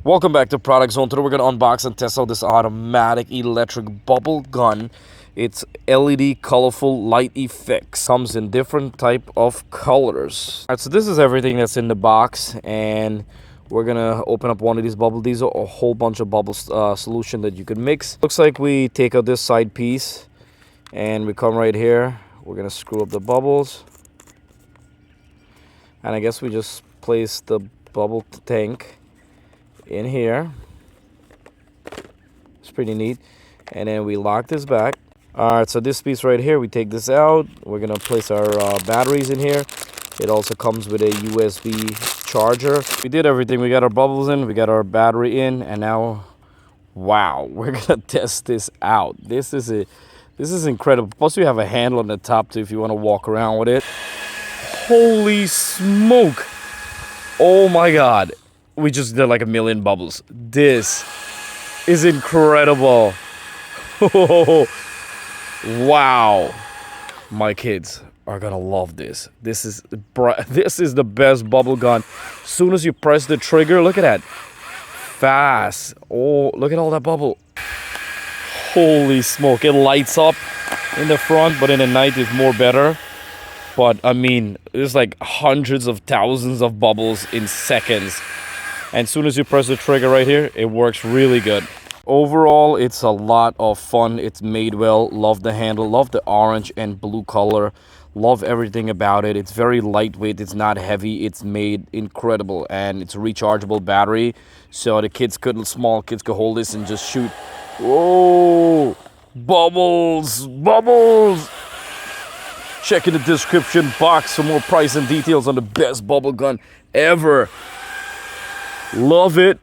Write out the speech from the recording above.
Welcome back to Product Zone. Today we're going to unbox and test out this automatic electric bubble gun. It's LED colorful light effects. Comes in different type of colors. Alright, so this is everything that's in the box, and we're going to open up one of these bubbles. These are a whole bunch of bubble solution that you could mix. Looks like we take out this side piece and we come right here. We're going to screw up the bubbles. And I guess we just place the bubble tank in here. It's pretty neat. And then we lock this back. All right, so this piece right here, we take this out. We're gonna place our batteries in here. It also comes with a USB charger. We did everything. We got our bubbles in, we got our battery in, and now, wow, we're gonna test this out. This is incredible. Plus we have a handle on the top too if you want to walk around with it. Holy smoke. Oh my god. We just did like a million bubbles. This is incredible. Wow. My kids are gonna love this. This is the best bubble gun. As soon as you press the trigger, look at that. Fast. Oh, look at all that bubble. Holy smoke. It lights up in the front, but in the night it's more better. But I mean, there's like hundreds of thousands of bubbles in seconds. And as soon as you press the trigger right here, it works really good. Overall, it's a lot of fun. It's made well. Love the handle. Love the orange and blue color. Love everything about it. It's very lightweight. It's not heavy. It's made incredible. And it's a rechargeable battery. So the small kids could hold this and just shoot. Whoa! Bubbles! Bubbles! Check in the description box for more price and details on the best bubble gun ever. Love it.